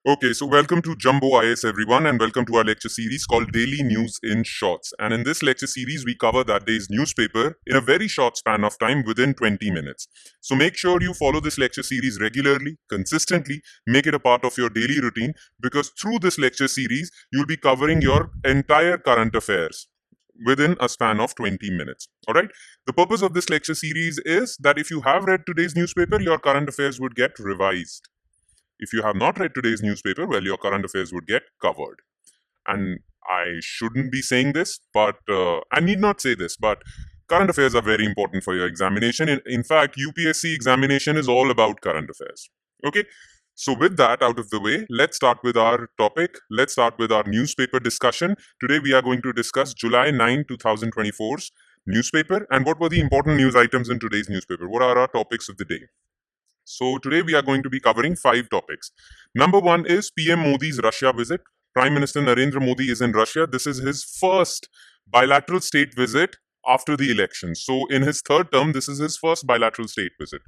Okay, so welcome to Jumbo IS everyone, and welcome to our lecture series called Daily News in Shorts. And in this lecture series, we cover that day's newspaper in a very short span of time within 20 minutes. So make sure you follow this lecture series regularly, consistently, make it a part of your daily routine, because through this lecture series, you'll be covering your entire current affairs within a span of 20 minutes. All right. The purpose of this lecture series is that if you have read today's newspaper, your current affairs would get revised. If you have not read today's newspaper, well, your current affairs would get covered. And I shouldn't be saying this, but I need not say this, but current affairs are very important for your examination. In fact, UPSC examination is all about current affairs. Okay. So, with that out of the way, let's start with our topic. Let's start with our newspaper discussion. Today, we are going to discuss July 9, 2024's newspaper and what were the important news items in today's newspaper. What are our topics of the day? So today we are going to be covering 5 topics. Number 1 is PM Modi's Russia visit. Prime Minister Narendra Modi is in Russia. This is his first bilateral state visit after the election. So in his third term, this is his first bilateral state visit.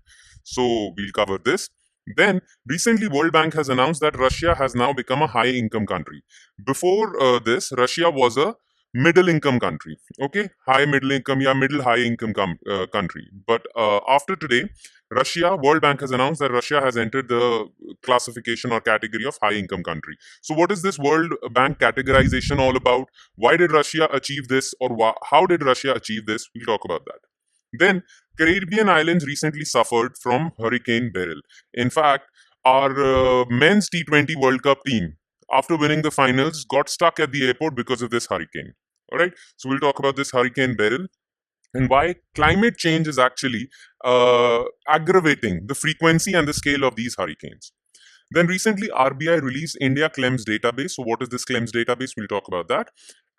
So we'll cover this. Then recently World Bank has announced that Russia has now become a high income country. Before this, Russia was a middle income country. Okay, high middle income, yeah, middle high income country. But after today, World Bank has announced that Russia has entered the classification or category of high income country. So, what is this World Bank categorization all about? Why did Russia achieve this, or how did Russia achieve this? We'll talk about that. Then, Caribbean islands recently suffered from Hurricane Beryl. In fact, our men's T20 World Cup team, after winning the finals, got stuck at the airport because of this hurricane. All right, so we'll talk about this Hurricane Beryl and why climate change is actually aggravating the frequency and the scale of these hurricanes. Then recently, RBI released India Clems Database. So, what is this Clems Database? We'll talk about that.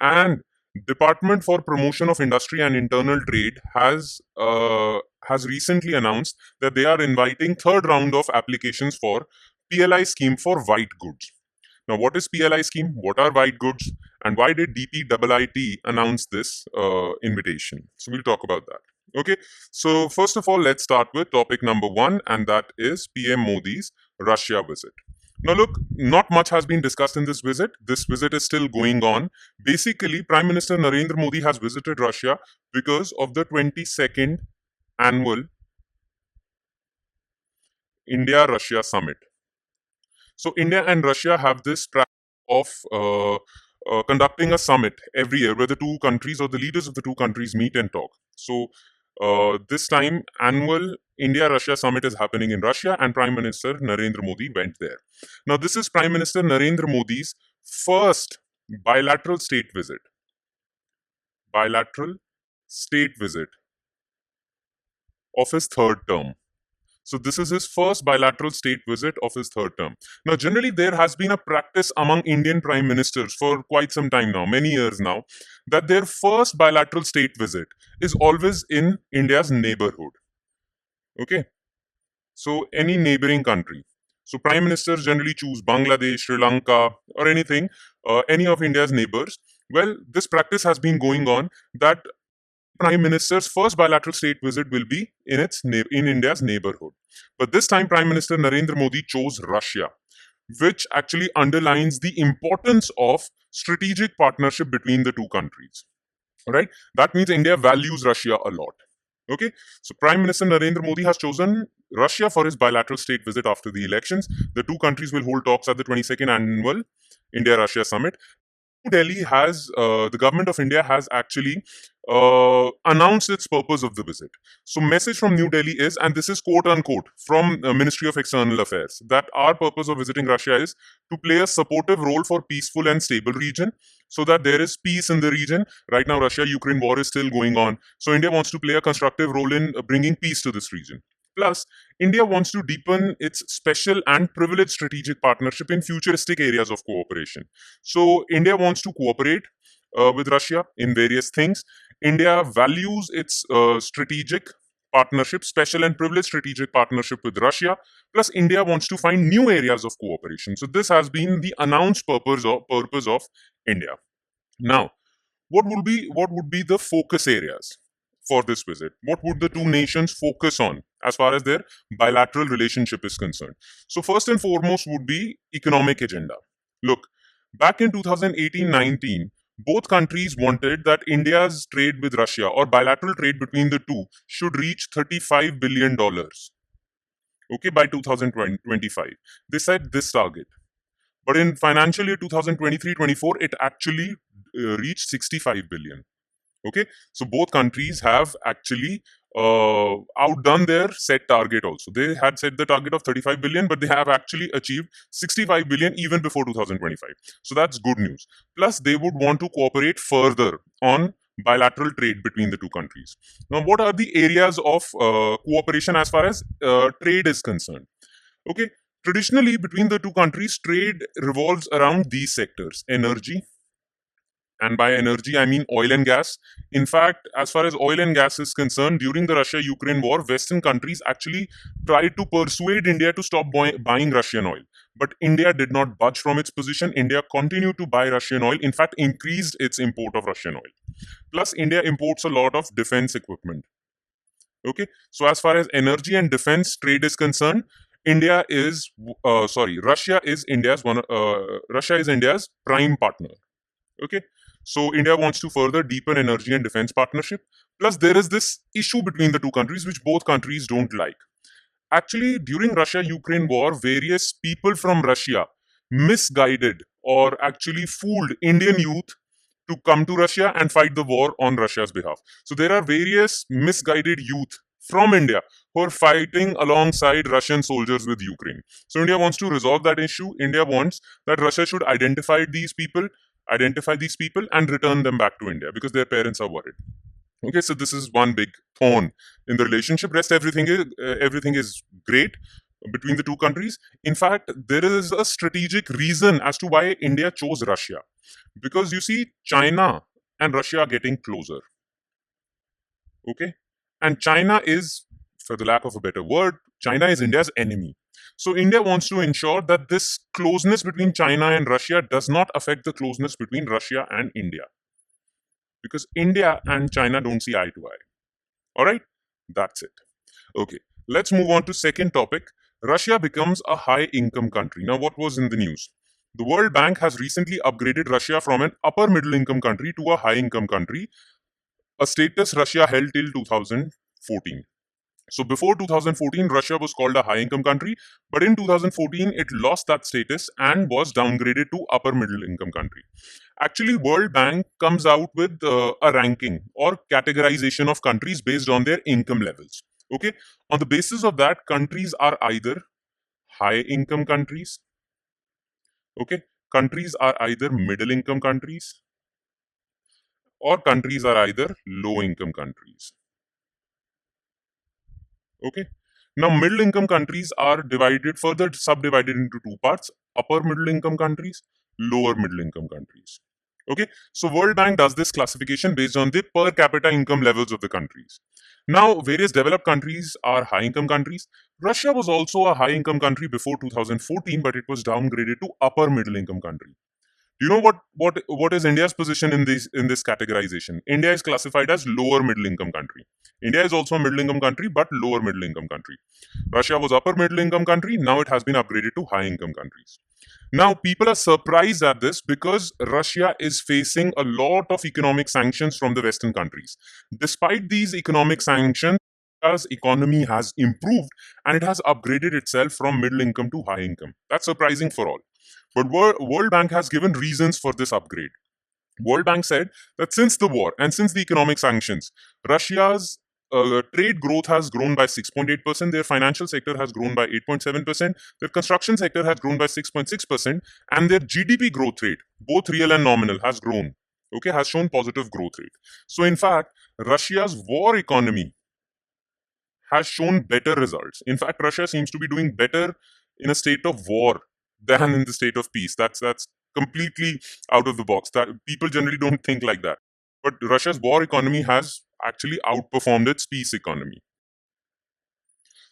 And Department for Promotion of Industry and Internal Trade has recently announced that they are inviting third round of applications for PLI scheme for white goods. Now, what is PLI scheme? What are white goods? And why did DPIIT announce this invitation? So we'll talk about that. Okay. So first of all, let's start with topic number 1, and that is PM Modi's Russia visit. Now, look, not much has been discussed in this visit. This visit is still going on. Basically, Prime Minister Narendra Modi has visited Russia because of the 22nd annual India-Russia summit. So India and Russia have this practice of conducting a summit every year where the two countries or the leaders of the two countries meet and talk. So this time, annual India-Russia summit is happening in Russia, and Prime Minister Narendra Modi went there. Now, this is Prime Minister Narendra Modi's first bilateral state visit. Bilateral state visit of his third term. So this is his first bilateral state visit of his third term. Now, generally, there has been a practice among Indian prime ministers for quite some time now, many years now, that their first bilateral state visit is always in India's neighborhood. Okay. So any neighboring country. So prime ministers generally choose Bangladesh, Sri Lanka, or anything, any of India's neighbors. Well, this practice has been going on that Prime Minister's first bilateral state visit will be in India's neighborhood. But this time, Prime Minister Narendra Modi chose Russia, which actually underlines the importance of strategic partnership between the two countries. All right, that means India values Russia a lot. Okay, so Prime Minister Narendra Modi has chosen Russia for his bilateral state visit after the elections. The two countries will hold talks at the 22nd annual India-Russia summit. Delhi has the government of India has actually announced its purpose of the visit. So, message from New Delhi is, and this is quote unquote from Ministry of External Affairs, that our purpose of visiting Russia is to play a supportive role for peaceful and stable region, so that there is peace in the region. Right now, Russia-Ukraine war is still going on, so India wants to play a constructive role in bringing peace to this region. Plus, India wants to deepen its special and privileged strategic partnership in futuristic areas of cooperation. So, India wants to cooperate with Russia in various things. India values its strategic partnership, special and privileged strategic partnership with Russia. Plus, India wants to find new areas of cooperation. So, this has been the announced purpose of India. Now, what would be the focus areas for this visit? What would the two nations focus on as far as their bilateral relationship is concerned. So first and foremost would be economic agenda. Look, back in 2018-19, both countries wanted that India's trade with Russia or bilateral trade between the two should reach $35 billion. Okay, by 2025. They set this target. But in financial year 2023-24, it actually reached 65 billion. Okay, so both countries have actually outdone their set target also. They had set the target of 35 billion, but they have actually achieved 65 billion even before 2025. So that's good news. Plus, they would want to cooperate further on bilateral trade between the two countries. Now, what are the areas of cooperation as far as trade is concerned? Okay, traditionally between the two countries, trade revolves around these sectors: energy, and by energy, I mean oil and gas. In fact, as far as oil and gas is concerned, during the Russia-Ukraine war, Western countries actually tried to persuade India to stop buying Russian oil. But India did not budge from its position. India continued to buy Russian oil, in fact, increased its import of Russian oil. Plus, India imports a lot of defense equipment. Okay, so as far as energy and defense trade is concerned, Russia is India's prime partner. Okay, so India wants to further deepen energy and defense partnership. Plus, there is this issue between the two countries which both countries don't like. Actually, during Russia-Ukraine war, various people from Russia misguided or actually fooled Indian youth to come to Russia and fight the war on Russia's behalf. So there are various misguided youth from India who are fighting alongside Russian soldiers with Ukraine. So India wants to resolve that issue. India wants that Russia should identify these people and return them back to India because their parents are worried. Okay, so this is one big thorn in the relationship. Rest everything is great between the two countries. In fact, there is a strategic reason as to why India chose Russia. Because you see, China and Russia are getting closer. Okay? And China is, for the lack of a better word, China is India's enemy. So India wants to ensure that this closeness between China and Russia does not affect the closeness between Russia and India. Because India and China don't see eye to eye. All right? That's it. Okay. Let's move on to second topic. Russia becomes a high-income country. Now, what was in the news? The World Bank has recently upgraded Russia from an upper middle-income country to a high-income country, a status Russia held till 2014. So before 2014, Russia was called a high-income country, but in 2014, it lost that status and was downgraded to upper middle-income country. Actually, World Bank comes out with a ranking or categorization of countries based on their income levels. Okay, on the basis of that, countries are either high-income countries. Okay, countries are either middle-income countries, or countries are either low-income countries. Okay. Now, middle income countries are further subdivided into two parts: upper middle income countries, lower middle income countries. Okay. So, World Bank does this classification based on the per capita income levels of the countries. Now, various developed countries are high income countries. Russia was also a high income country before 2014, but it was downgraded to upper middle income country. You know what is India's position in this categorization? India is classified as lower middle income country. India is also a middle income country, but lower middle income country. Russia was upper middle income country. Now it has been upgraded to high income countries. Now people are surprised at this because Russia is facing a lot of economic sanctions from the Western countries. Despite these economic sanctions, Russia's economy has improved and it has upgraded itself from middle income to high income. That's surprising for all. But World Bank has given reasons for this upgrade. World Bank said that since the war and since the economic sanctions, Russia's trade growth has grown by 6.8%, their financial sector has grown by 8.7%, their construction sector has grown by 6.6%, and their GDP growth rate, both real and nominal, has grown. Okay, has shown positive growth rate. So in fact, Russia's war economy has shown better results. In fact, Russia seems to be doing better in a state of war than in the state of peace. That's completely out of the box. That people generally don't think like that. But Russia's war economy has actually outperformed its peace economy.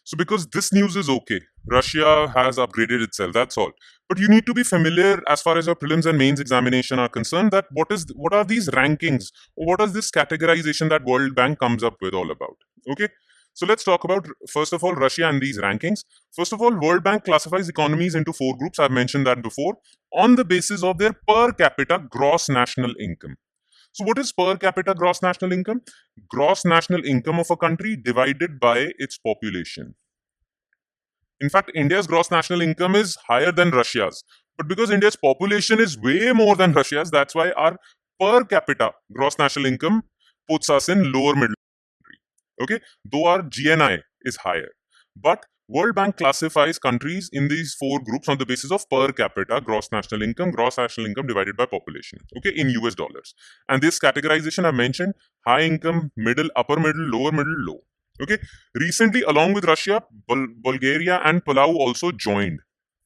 So because this news is okay, Russia has upgraded itself, that's all. But you need to be familiar as far as your prelims and mains examination are concerned that what are these rankings? Or what is this categorization that World Bank comes up with all about? Okay. So let's talk about, first of all, Russia and these rankings. First of all, World Bank classifies economies into four groups. I've mentioned that before, on the basis of their per capita gross national income. So what is per capita gross national income? Gross national income of a country divided by its population. In fact, India's gross national income is higher than Russia's. But because India's population is way more than Russia's, that's why our per capita gross national income puts us in lower middle. Okay, though our GNI is higher. But World Bank classifies countries in these four groups on the basis of per capita gross national income divided by population, okay, in US dollars. And this categorization I mentioned, high income, middle, upper middle, lower middle, low. Okay, recently, along with Russia, Bulgaria and Palau also joined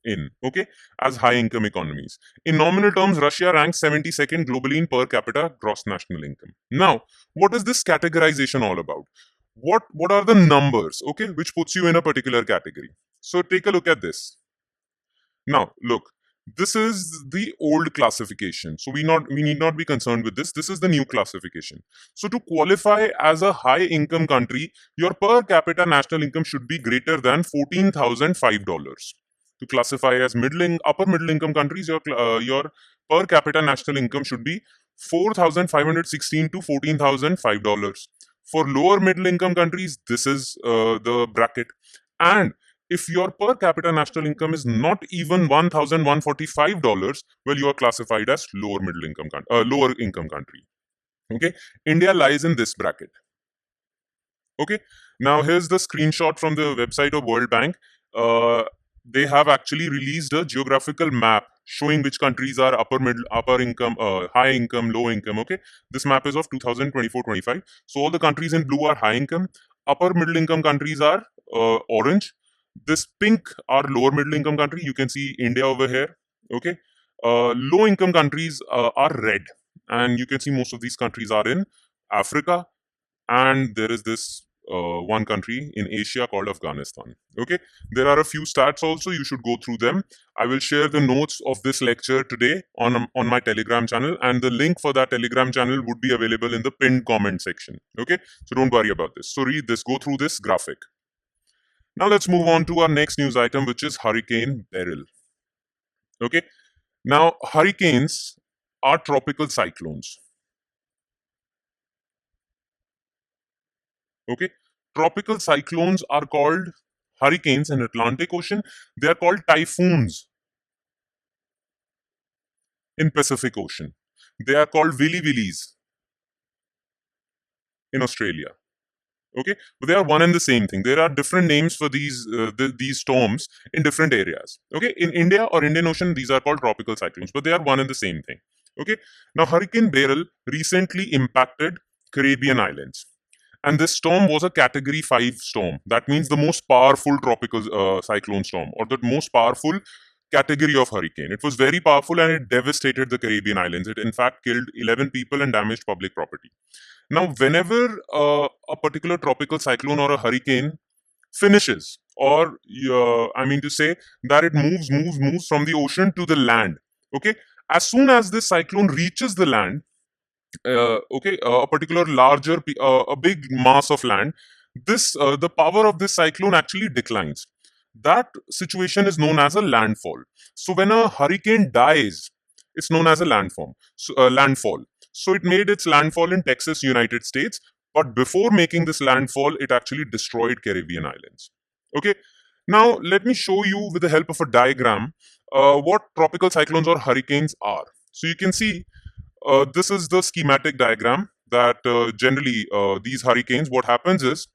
in, okay, as high income economies. In nominal terms, Russia ranks 72nd globally in per capita gross national income. Now, what is this categorization all about? What are the numbers, okay, which puts you in a particular category? So take a look at this. Now, look, this is the old classification. So we need not be concerned with this. This is the new classification. So to qualify as a high income country, your per capita national income should be greater than $14,005. To classify as upper middle income countries, your per capita national income should be 4,516 to $14,005. For lower middle income countries, this is the bracket. And if your per capita national income is not even $1,145, well, you are classified as lower income country. Okay, India lies in this bracket. Okay, now here's the screenshot from the website of World Bank. They have actually released a geographical map showing which countries are upper income, high income, low income. Okay, this map is of 2024-25. So all the countries in blue are high income. Upper middle income countries are orange. This pink are lower middle income country. You can see India over here. Okay, low income countries are red, and you can see most of these countries are in Africa, and there is this one country in Asia called Afghanistan. Okay, there are a few stats also. You should go through them. I will share the notes of this lecture today on my Telegram channel, and the link for that Telegram channel would be available in the pinned comment section. Okay, so don't worry about this. So read this, go through this graphic. Now let's move on to our next news item, which is Hurricane Beryl. Okay, now hurricanes are tropical cyclones. Okay, tropical cyclones are called hurricanes in Atlantic Ocean. They are called typhoons in Pacific Ocean. They are called willy willies in Australia. Okay, but they are one and the same thing. There are different names for these storms in different areas. Okay, in India or Indian Ocean, these are called tropical cyclones, but they are one and the same thing. Okay, now Hurricane Beryl recently impacted Caribbean islands. And this storm was a category 5 storm. That means the most powerful tropical cyclone storm, or the most powerful category of hurricane. It was very powerful and it devastated the Caribbean islands. It, in fact, killed 11 people and damaged public property. Now, whenever a particular tropical cyclone or a hurricane finishes, or I mean to say that it moves from the ocean to the land, okay, as soon as this cyclone reaches the land, a particular a big mass of land, this the power of this cyclone actually declines. That situation is known as a landfall. So when a hurricane dies, it's known as a landfall. So it made its landfall in Texas, United States, but before making this landfall, it actually destroyed Caribbean islands. Okay, now let me show you with the help of a diagram what tropical cyclones or hurricanes are. So you can see this is the schematic diagram that generally these hurricanes, what happens is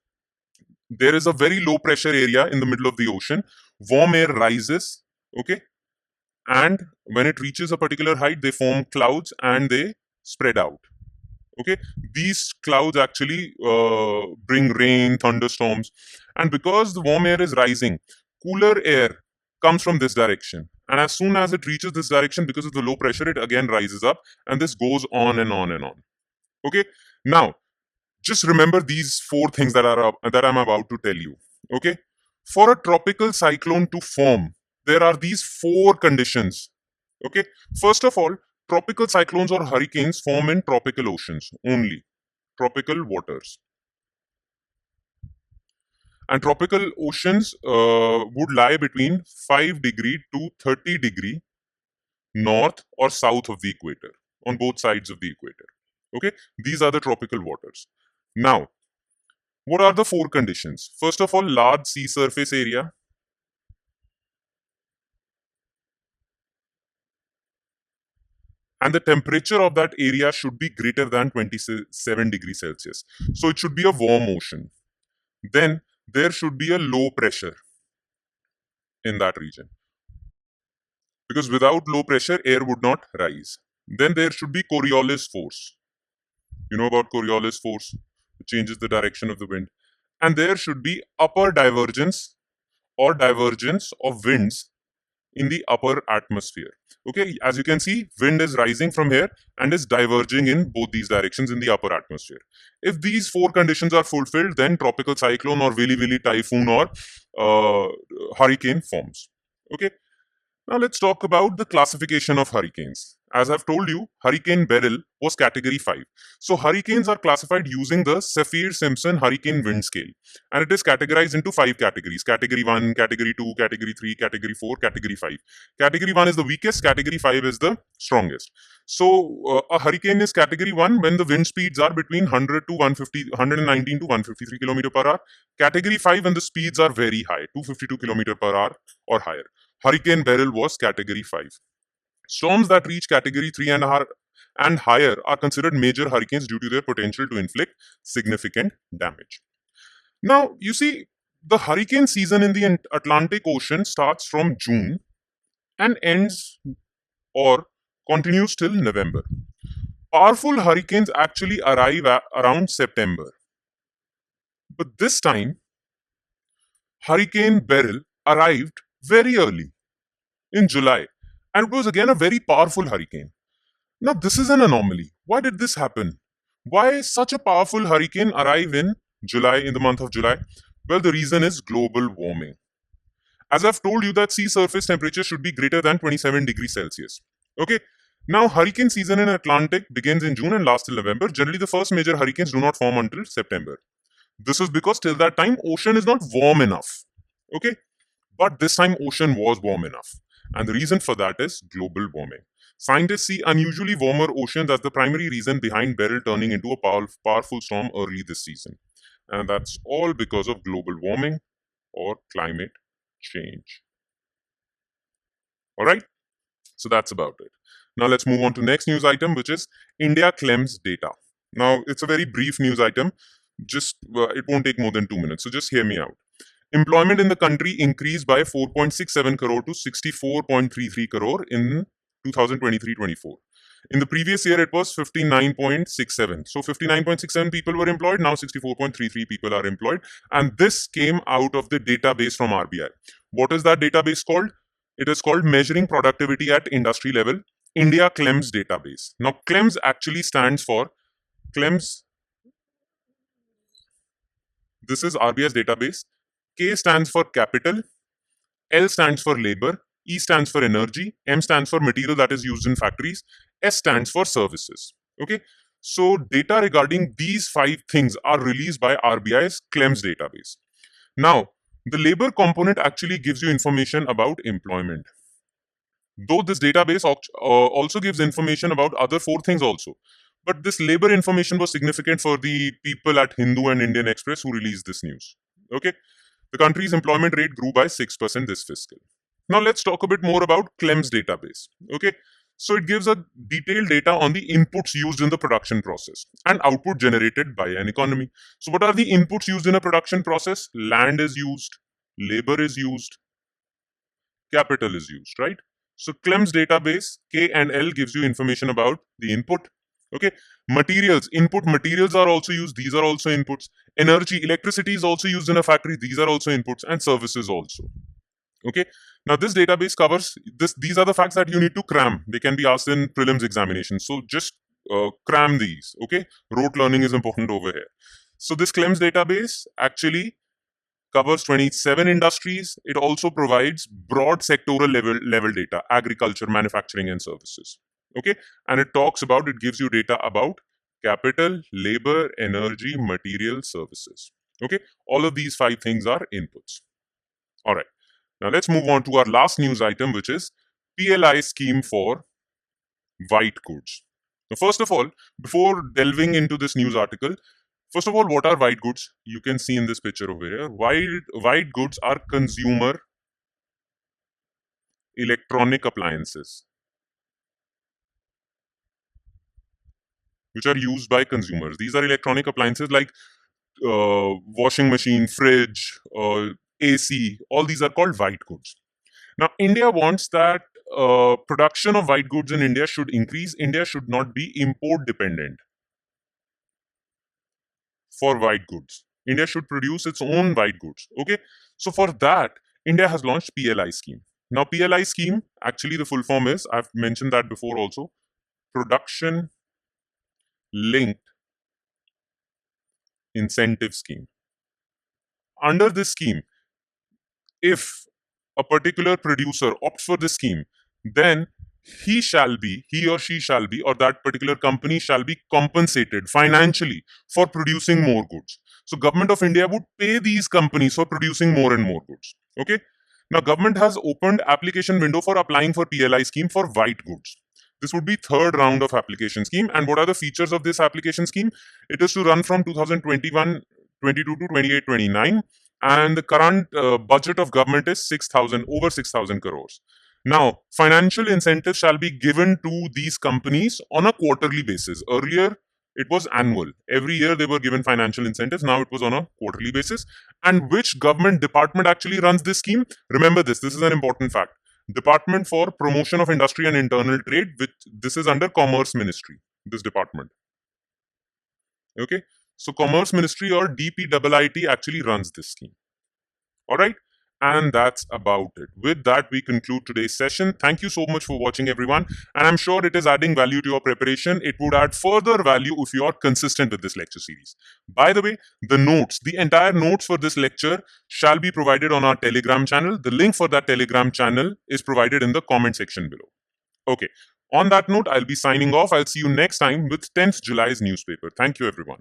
there is a very low pressure area in the middle of the ocean. Warm air rises, okay, and when it reaches a particular height, they form clouds and they spread out. Okay, these clouds actually bring rain, thunderstorms, and because the warm air is rising, cooler air comes from this direction. And as soon as it reaches this direction, because of the low pressure, it again rises up, and this goes on and on and on. Okay, now just remember these four things that I'm about to tell you. Okay, for a tropical cyclone to form, there are these four conditions. Okay, first of all, tropical cyclones or hurricanes form in tropical oceans only, tropical waters. And tropical oceans would lie between 5 degree to 30 degree north or south of the equator, on both sides of the equator. Okay, these are the tropical waters. Now, what are the four conditions? First of all, large sea surface area. And the temperature of that area should be greater than 27 degrees Celsius. So it should be a warm ocean. Then there should be a low pressure in that region, because without low pressure, air would not rise. Then there should be Coriolis force. You know about Coriolis force? It changes the direction of the wind. And there should be upper divergence or divergence of winds in the upper atmosphere. Okay, as you can see, wind is rising from here and is diverging in both these directions in the upper atmosphere. If these four conditions are fulfilled, then tropical cyclone or Willy Willy typhoon or hurricane forms. Okay, now let's talk about the classification of hurricanes. As I've told you, Hurricane Beryl was category 5. So hurricanes are classified using the Saffir-Simpson hurricane wind scale. And it is categorized into 5 categories. Category 1, category 2, category 3, category 4, category 5. Category 1 is the weakest, category 5 is the strongest. So a hurricane is category 1 when the wind speeds are between 100 to 150, 119 to 153 km per hour. Category 5 when the speeds are very high, 252 km per hour or higher. Hurricane Beryl was category 5. Storms that reach category 3 and higher are considered major hurricanes due to their potential to inflict significant damage. Now, you see, the hurricane season in the Atlantic Ocean starts from June and ends or continues till November. Powerful hurricanes actually arrive around September. But this time, Hurricane Beryl arrived very early in July, and it was again a very powerful hurricane. Now, this is an anomaly. Why did this happen? Why such a powerful hurricane arrive in July, in the month of July? Well, the reason is global warming. As I've told you that sea surface temperature should be greater than 27 degrees Celsius. Okay. Now, hurricane season in Atlantic begins in June and lasts till November. Generally, the first major hurricanes do not form until September. This is because till that time, ocean is not warm enough. Okay. But this time, ocean was warm enough. And the reason for that is global warming. Scientists see unusually warmer oceans as the primary reason behind Beryl turning into a powerful storm early this season. And that's all because of global warming or climate change. All right? So that's about it. Now let's move on to next news item, which is India Clems data. Now, it's a very brief news item. Just it won't take more than 2 minutes. So just hear me out. Employment in the country increased by 4.67 crore to 64.33 crore in 2023-24. In the previous year, it was 59.67. So 59.67 people were employed. Now 64.33 people are employed. And this came out of the database from RBI. What is that database called? It is called Measuring Productivity at Industry Level, India Clems Database. Now, Clems actually stands for Clems. This is RBI's database. K stands for capital, L stands for labor, E stands for energy, M stands for material that is used in factories, S stands for services. Okay, so data regarding these 5 things are released by RBI's Clems database. Now, the labor component actually gives you information about employment. Though this database also gives information about other 4 things also. But this labor information was significant for the people at Hindu and Indian Express who released this news. Okay. The country's employment rate grew by 6% this fiscal. Now let's talk a bit more about Clems database. Okay, so it gives a detailed data on the inputs used in the production process and output generated by an economy. So what are the inputs used in a production process? Land is used, labor is used, capital is used, right? So Clems database K and L gives you information about the input. Okay, materials, input materials are also used. These are also inputs. Energy, electricity is also used in a factory. These are also inputs, and services also. Okay. Now this database covers this. These are the facts that you need to cram. They can be asked in prelims examinations. So just cram these. Okay. Rote learning is important over here. So this Clems database actually covers 27 industries. It also provides broad sectoral level data, agriculture, manufacturing, and services. Okay, and it gives you data about capital, labor, energy, material, services. Okay, all of these 5 things are inputs. All right, now let's move on to our last news item, which is PLI scheme for white goods. Now, first of all, before delving into this news article, first of all, what are white goods? You can see in this picture over here. White goods are consumer electronic appliances which are used by consumers. These are electronic appliances like washing machine, fridge, AC. All these are called white goods. Now, India wants that production of white goods in India should increase. India should not be import dependent for white goods. India should produce its own white goods. Okay, so for that, India has launched PLI scheme. Now, PLI scheme, actually the full form is, I've mentioned that before also, Production Linked Incentive Scheme. Under this scheme, if a particular producer opts for this scheme, then he or she shall be, or that particular company shall be compensated financially for producing more goods. So government of India would pay these companies for producing more and more goods. Okay. Now government has opened application window for applying for PLI scheme for white goods. This would be third round of application scheme. And what are the features of this application scheme? It is to run from 2021 22 to 28 29, and the current budget of government is over 6,000 crores. Now, financial incentives shall be given to these companies on a quarterly basis. Earlier, it was annual. Every year they were given financial incentives. Now it was on a quarterly basis. And which government department actually runs this scheme? Remember this. This is an important fact. Department for Promotion of Industry and Internal Trade, which this is under Commerce Ministry, this department. Okay. So Commerce Ministry or DPIIT actually runs this scheme. All right. And that's about it. With that, we conclude today's session. Thank you so much for watching, everyone. And I'm sure it is adding value to your preparation. It would add further value if you are consistent with this lecture series. By the way, the entire notes for this lecture shall be provided on our Telegram channel. The link for that Telegram channel is provided in the comment section below. Okay. On that note, I'll be signing off. I'll see you next time with 10th July's newspaper. Thank you, everyone.